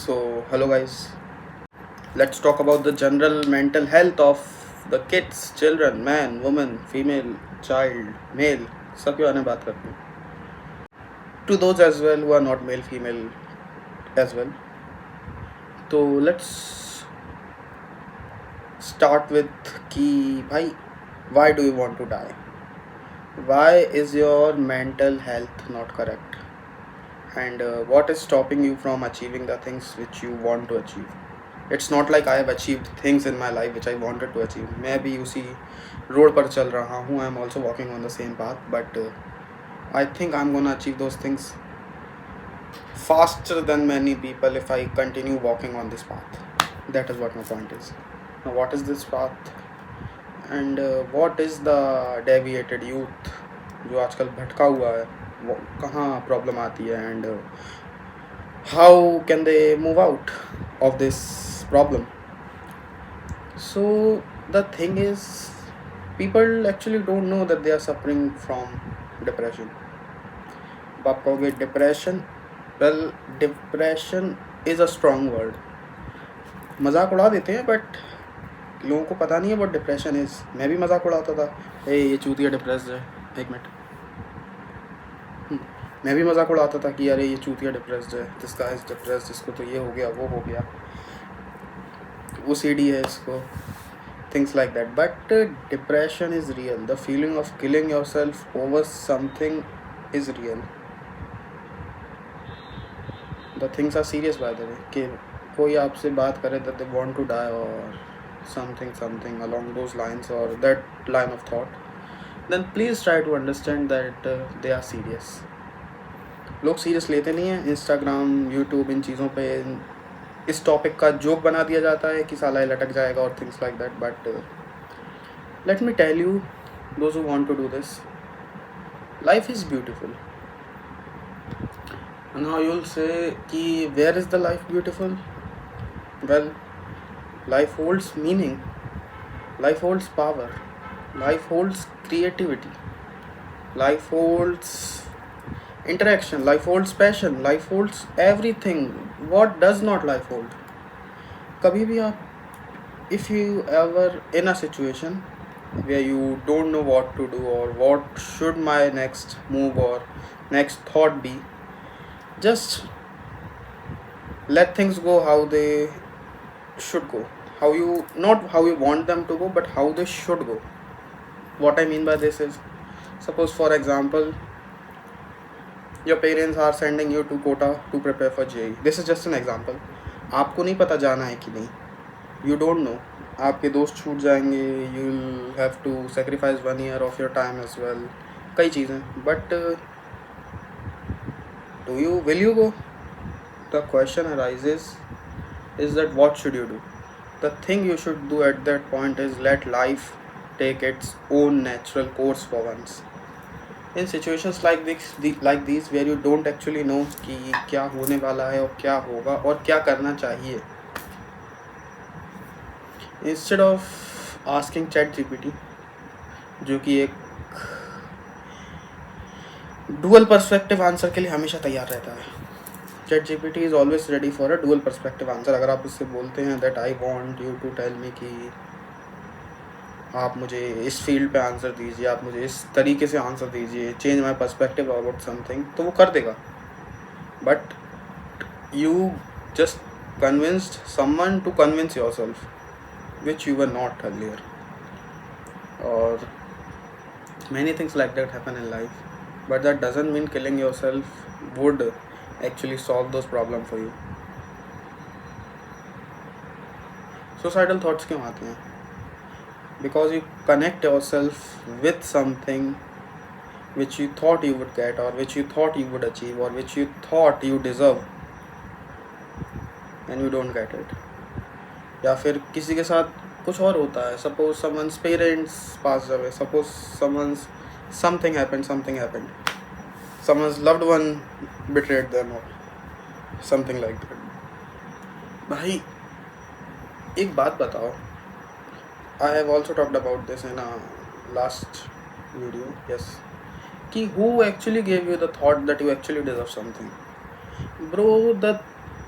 So, hello guys. Let's talk about the general mental health of the kids, children, man, woman, female, child, male. सब के बारे में बात करते हैं. To those as well who are not male, female as well. So let's start with कि भाई, why do you want to die? Why is your mental health not correct? And what is stopping you from achieving the things which you want to achieve? It's not like I have achieved things in my life which I wanted to achieve. मैं भी उसी road पर चल रहा हूँ. I'm also walking on the same path, but I think I'm gonna achieve those things faster than many people if I continue walking on this path. That is what my point is. Now, what is this path? And what is the deviated youth जो आजकल भटका हुआ है, वो कहाँ problem आती है, and how can they move out of this problem? So the thing is, people actually don't know that they are suffering from depression. अब आप कहोगे depression, well depression is a strong word. मजाक उड़ा देते हैं but लोगों को पता नहीं है what डिप्रेशन इज़. मैं भी मजाक उड़ाता था, ये चूतिया डिप्रेस्ड है. एक मिनट. मैं भी मजाक उड़ाता था कि अरे ये चूतिया डिप्रेस्ड है, दिस गाय इज डिप्रेस्ड, इसको तो ये हो गया, वो हो गया, वो सीडी है इसको, things like that. But depression is real. The feeling of killing yourself over something is real. The things are serious, by the way. कि कोई आपसे बात करे that they want to die or something along those lines or that line of thought, then please try to understand that they are serious. लोग serious लेते नहीं हैं. Instagram, YouTube, इन चीज़ों पे इस टॉपिक का जोक बना दिया जाता है कि साला लटक जाएगा और things like that. But let me tell you, those who want to do this, life is beautiful. And now you'll say ki where is the life beautiful? Well, life holds meaning, life holds power, life holds creativity, life holds interaction, life holds passion, life holds everything. What does not life hold? कभी भी आप, if you ever in a situation where you don't know what to do or what should my next move or next thought be, just let things go how they should go. How you, not how you want them to go, but how they should go. What I mean by this is, suppose for example your parents are sending you to Kota to prepare for JEE. This is just an example. आपको नहीं पता जाना है कि नहीं, you don't know. आपके दोस्त छूट जाएंगे, you will have to sacrifice 1 year of your time as well, कई चीज़ें. But do you, will you go? The question arises is that what should you do. The thing you should do at that point is let life take its own natural course for once. In situations like this where you don't actually know कि क्या होने वाला है और क्या होगा और क्या करना चाहिए, instead of asking chat GPT, जो कि एक डुअल पर्सपेक्टिव आंसर के लिए हमेशा तैयार रहता है. ChatGPT is always ready for a dual perspective answer. अगर आप उससे बोलते हैं that I want you to tell me कि आप मुझे इस फील्ड पे आंसर दीजिए, आप मुझे इस तरीके से आंसर दीजिए, change my perspective about something, तो वो कर देगा. But you just convinced someone to convince yourself, which you were not earlier, or many things like that happen in life. But that doesn't mean killing yourself would actually solve those problems for you. Suicidal thoughts क्यों आते हैं? Because you connect yourself with something which you thought you would get, or which you thought you would achieve, or which you thought you deserve, and you don't get it. या फिर किसी के साथ कुछ और होता है. Suppose someone's parents pass away, suppose someone something happened, someone loved one betrayed them और समथिंग लाइक दैट. भाई एक बात बताओ, I have also talked about this in a last video, yes, कि who actually gave you the thought that you actually deserve something. Bro, the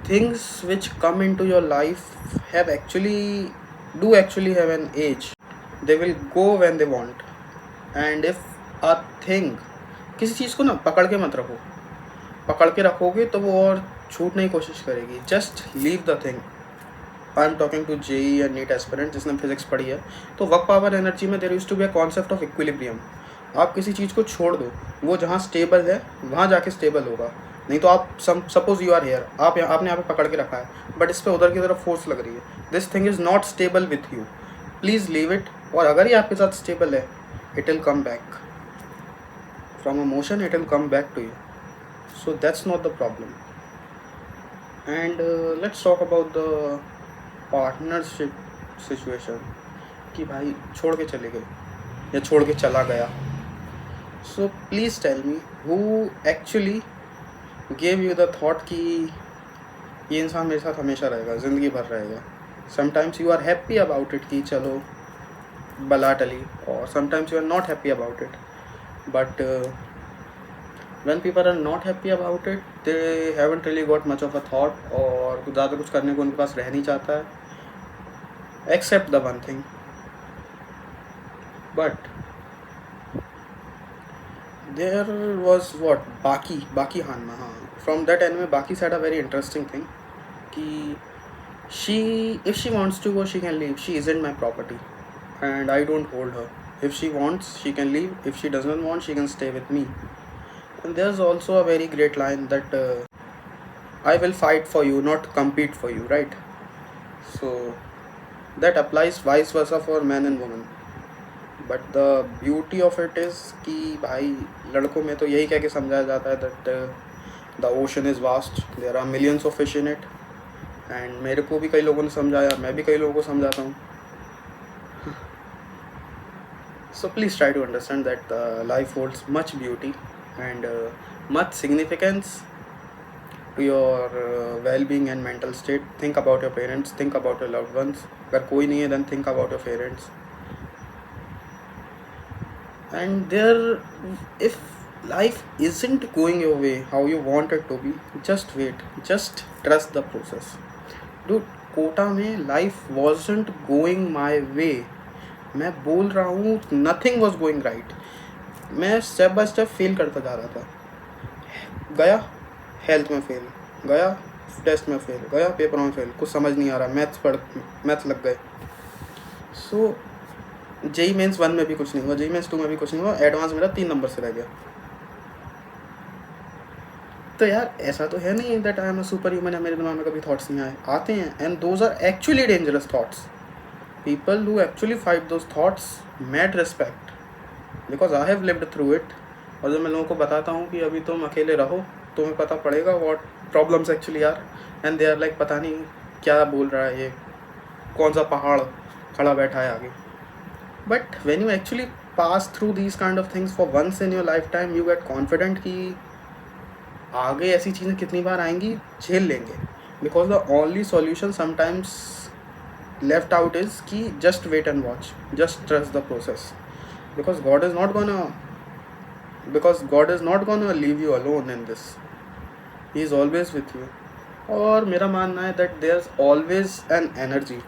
things which come into your life have actually have an age. They will go when they want. And if a thing, किसी चीज़ को ना पकड़ के मत रखो, पकड़ के रखोगे तो वो और छूटने की कोशिश करेगी. Just leave the thing. I am talking to JEE and NEET aspirant जिसने फिजिक्स पढ़ी है. तो वर्क पावर एनर्जी में there used to be a concept of equilibrium. आप किसी चीज़ को छोड़ दो, वो जहाँ स्टेबल है वहाँ जाके स्टेबल होगा. नहीं तो आप सपोज यू आर हेयर, आपने यहाँ पे पकड़ के रखा है, बट इस पर उधर की तरफ फोर्स लग रही है. This thing is not stable with you. Please leave it. और अगर ये आपके साथ स्टेबल है, it will come back from a motion, it will come back to you. So that's not the problem. And let's talk about the partnership situation कि भाई छोड़ के चले गए या छोड़ के चला गया. So please tell me who actually gave you the thought कि ये इंसान मेरे साथ हमेशा रहेगा, ज़िंदगी भर रहेगा. Sometimes you are happy about it कि चलो बला टली, और sometimes you are not happy about it. But when people are not happy about it, they haven't really got much of a thought, और ज़्यादा कुछ करने को उनके पास रह नहीं चाहता है, except the one thing. But there was what Baki Hanma. हाँ, from that anime Baki said a very interesting thing कि if she wants to go, she can leave. She isn't my property and I don't hold her. If she wants, she can leave. If she doesn't want, she can stay with me. And there's also a very great line that I will fight for you, not compete for you, right? So that applies vice versa for men and women. But the beauty of it is कि भाई लड़कों में तो यही कह के समझाया जाता है that the ocean is vast, there are millions of fish in it. And मेरे को भी कई लोगों ने समझाया, मैं भी कई लोगों को समझाता हूँ. So please try to understand that life holds much beauty and much significance to your well-being and mental state. Think about your parents, think about your loved ones. अगर कोई नहीं है then think about your parents. And if life isn't going your way how you want it to be, just wait, just trust the process. Dude, Kota में life wasn't going my way. मैं बोल रहा हूँ nothing was going right. मैं step by step fail करता जा रहा था. गया हेल्थ में फेल, गया टेस्ट में फेल, गया पेपर में फेल, कुछ समझ नहीं आ रहा, मैथ्स लग गए. सो जेई मेंस 1 में भी कुछ नहीं हुआ, जेई मेंस 2 में भी कुछ नहीं हुआ, एडवांस मेरा 3 नंबर से रह गया. तो यार ऐसा तो है नहीं that I am a super human है, मेरे दिमाग में कभी थॉट्स नहीं आए. आते हैं and those are actually dangerous thoughts. People who actually fight those thoughts, mad respect, because I have lived through it. और जब मैं लोगों को बताता हूँ कि अभी तुम अकेले रहो, तुम्हें पता पड़ेगा what problems actually are, and they are like पता नहीं क्या बोल रहा है ये, कौन सा पहाड़ खड़ा बैठा है आगे. But when you actually pass through these kind of things for once in your lifetime, you get confident कि आगे ऐसी चीज़ें कितनी बार आएंगी, झेल लेंगे. Because the only solution sometimes left out is कि just wait and watch, just trust the process, because God is not gonna leave you alone in this. He is always with you. और मेरा मानना है that there's always an energy.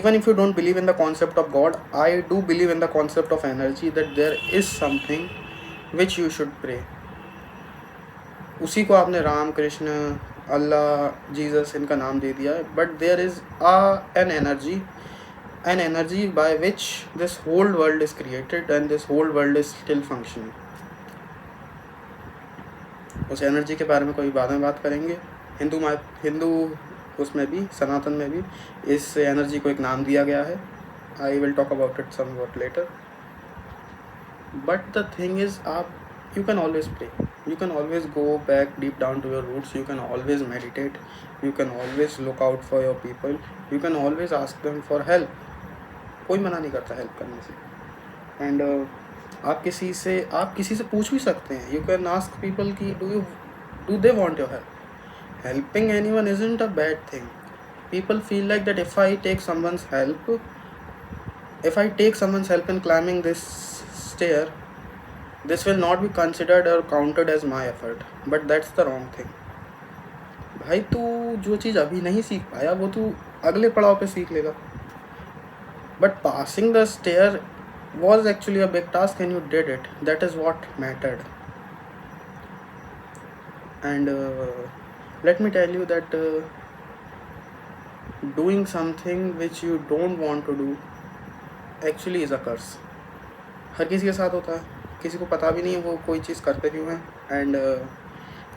Even if you don't believe in the concept of God, I do believe in the concept of energy, that there is something which you should pray. उसी को आपने राम, कृष्ण, अल्लाह, Jesus इनका नाम दे दिया है, but there is an energy by which this whole world is created and this whole world is still functioning. उस energy के बारे में कोई बाद में बात करेंगे. हिंदू उसमें भी, सनातन में भी इस एनर्जी को एक नाम दिया गया है. I will talk about it somewhat later. But the thing is, you can always pray, you can always go back deep down to your roots, you can always meditate, you can always look out for your people, you can always ask them for help. कोई मना नहीं करता help करने से. And आप किसी से पूछ भी सकते हैं. यू कैन आस्क पीपल कि do they want your help. Helping anyone isn't a bad thing. People feel like that if I take someone's help in climbing this stair, this will not be considered or counted as my effort. But that's the wrong thing, भाई तू जो चीज़ अभी नहीं सीख पाया वो तू अगले पड़ाव पे सीख लेगा. But passing the stair was actually a big task and you did it. That is what mattered. And let me tell you that doing something which you don't want to do actually is a curse. हर किसी के साथ होता है, किसी को पता भी नहीं है वो कोई चीज़ करते क्यों हैं. एंड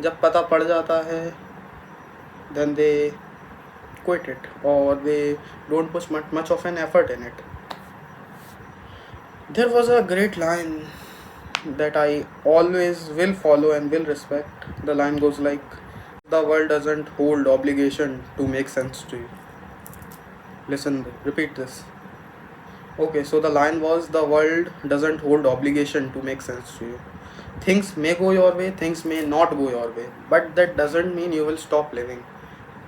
जब पता पड़ जाता है then they quit it or they don't put much of an effort in it. There was a great line that I always will follow and will respect. The line goes like, the world doesn't hold obligation to make sense to you. Listen, repeat this. Okay, so the line was, the world doesn't hold obligation to make sense to you. Things may go your way, things may not go your way, but that doesn't mean you will stop living.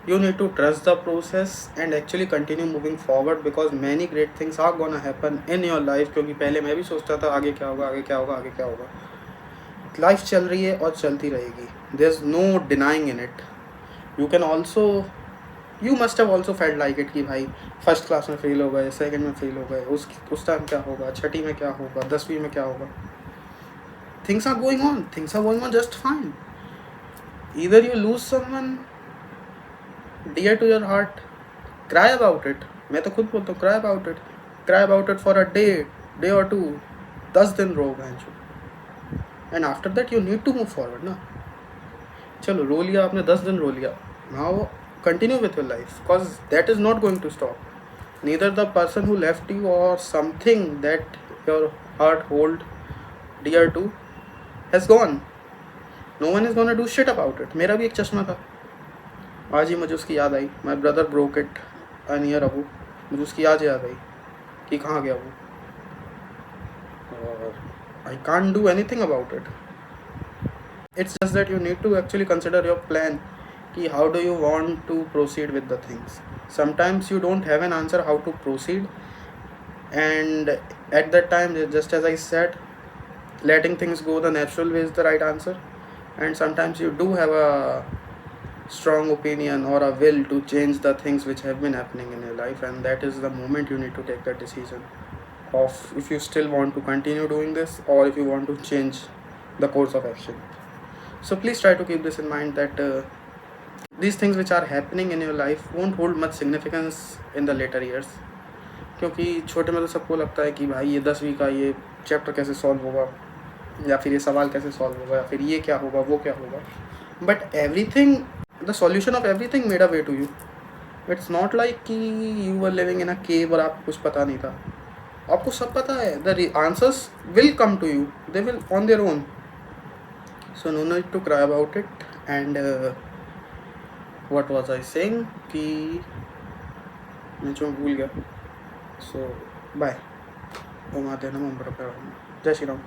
You need to trust the process and actually continue moving forward because many great things are gonna happen in your life. क्योंकि पहले मैं भी सोचता था आगे क्या होगा, आगे क्या होगा, आगे क्या होगा. लाइफ चल रही है और चलती रहेगी. There is no denying in it. You can also, you must have also felt like it कि भाई फर्स्ट क्लास में फेल हो गए, सेकंड में फेल हो गए, उस टाइम क्या होगा, छठी में क्या होगा, 10वीं में क्या होगा. Things are going on just fine. Either you lose someone dear to your heart, cry about it. मैं तो खुद बोलता हूँ cry about it for a day और टू. 10 दिन रो भैंचो. And after that you need to move forward ना. चलो रो लिया आपने, 10 दिन रो लिया, now continue with your life because that is not going to stop. Neither the person who left you और something that your heart hold dear to has gone. No one is gonna do shit about it. मेरा भी एक चश्मा था, आज ही मुझे उसकी याद आई. My brother broke it an year ago. मुझे उसकी आज याद आई कि कहाँ गया वो. और I can't do anything about it. It's just that you need to actually consider your plan. Ki how do you want to proceed with the things? Sometimes you don't have an answer how to proceed, and at that time, just as I said, letting things go the natural way is the right answer. And sometimes you do have a strong opinion or a will to change the things which have been happening in your life, and that is the moment you need to take that decision of if you still want to continue doing this or if you want to change the course of action. So please try to keep this in mind that these things which are happening in your life won't hold much significance in the later years. क्योंकि छोटे में तो सबको लगता है कि भाई ये 10वीं का ये चैप्टर कैसे सॉल्व होगा, या फिर ये सवाल कैसे सॉल्व होगा, या फिर ये क्या होगा, वो क्या होगा. But everything, the solution of everything made a way to you. It's not like कि you were living in a cave और आपको कुछ पता नहीं था. आपको सब पता है. The answers will come to you, they will on their own. So no need to cry about it. And what was I saying कि मैं जो भूल गया. सो बाय. ओम आते नमः. जय श्री राम.